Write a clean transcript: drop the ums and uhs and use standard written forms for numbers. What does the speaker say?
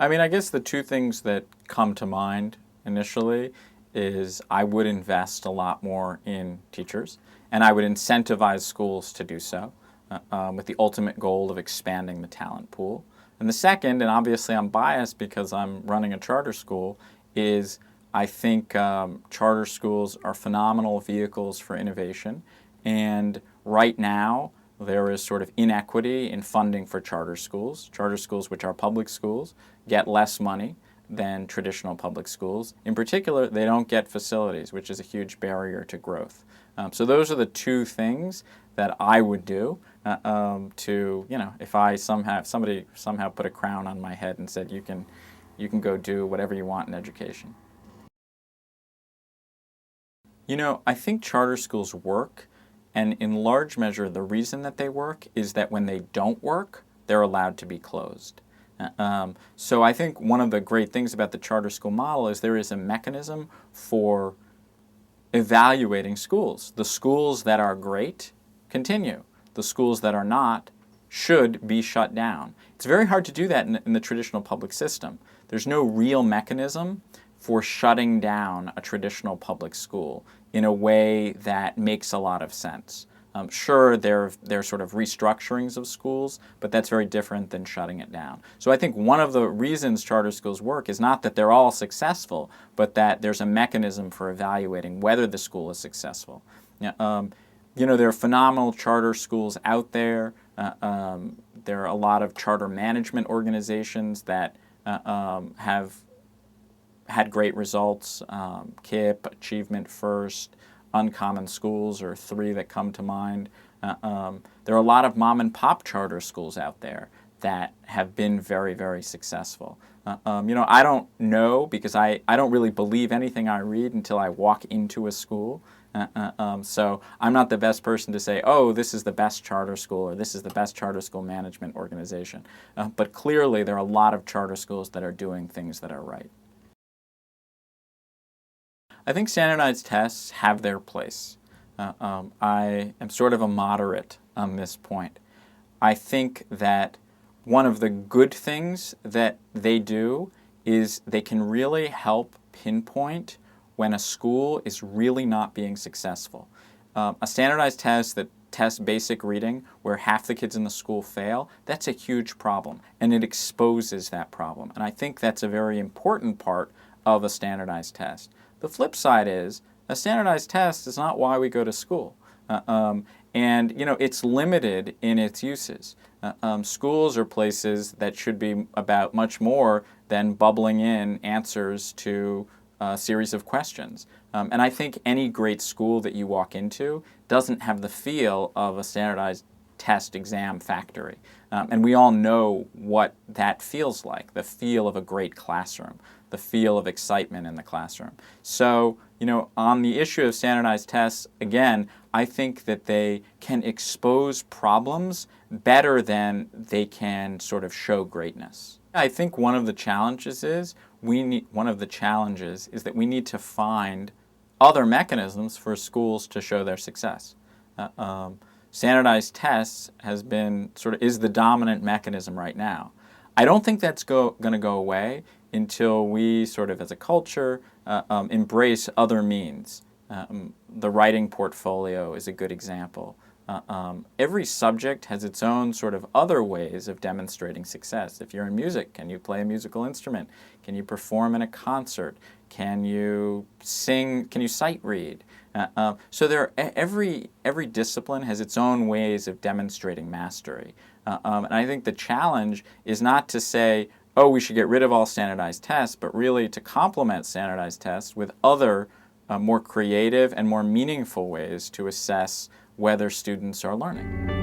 I mean, I guess the two things that come to mind initially is I would invest a lot more in teachers, and I would incentivize schools to do so with the ultimate goal of expanding the talent pool. And the second, and obviously I'm biased because I'm running a charter school, is I think charter schools are phenomenal vehicles for innovation, and right now there is sort of inequity in funding for charter schools. Charter schools, which are public schools, get less money than traditional public schools. In particular, they don't get facilities, which is a huge barrier to growth. So those are the two things that I would do to, if I if somebody somehow put a crown on my head and said, you can go do whatever you want in education. I think charter schools work, and in large measure, the reason that they work is that when they don't work, they're allowed to be closed. So I think one of the great things about the charter school model is there is a mechanism for evaluating schools. The schools that are great continue. The schools that are not should be shut down. It's very hard to do that in the traditional public system. There's no real mechanism for shutting down a traditional public school in a way that makes a lot of sense. Sure, there are sort of restructurings of schools, but that's very different than shutting it down. So I think one of the reasons charter schools work is not that they're all successful, but that there's a mechanism for evaluating whether the school is successful. There are phenomenal charter schools out there. There are a lot of charter management organizations that have had great results. KIPP, Achievement First, Uncommon Schools are three that come to mind. There are a lot of mom and pop charter schools out there that have been very, very successful. I don't know because I don't really believe anything I read until I walk into a school. So I'm not the best person to say, oh, this is the best charter school or this is the best charter school management organization. But clearly there are a lot of charter schools that are doing things that are right. I think standardized tests have their place. I am sort of a moderate on this point. I think that one of the good things that they do is they can really help pinpoint when a school is really not being successful. A standardized test that tests basic reading where half the kids in the school fail, that's a huge problem, and it exposes that problem. And I think that's a very important part of a standardized test. The flip side is a standardized test is not why we go to school. And it's limited in its uses. Schools are places that should be about much more than bubbling in answers to a series of questions. And I think any great school that you walk into doesn't have the feel of a standardized test exam factory. And we all know what that feels like, the feel of a great classroom, the feel of excitement in the classroom. So, on the issue of standardized tests, again, I think that they can expose problems better than they can sort of show greatness. I think one of the challenges is that we need to find other mechanisms for schools to show their success. Standardized tests is the dominant mechanism right now. I don't think that's going to go away until we sort of as a culture embrace other means. The writing portfolio is a good example. Every subject has its own sort of other ways of demonstrating success. If you're in music, can you play a musical instrument? Can you perform in a concert? Can you sing? Can you sight read? So every discipline has its own ways of demonstrating mastery. And I think the challenge is not to say, oh, we should get rid of all standardized tests, but really to complement standardized tests with other more creative and more meaningful ways to assess whether students are learning.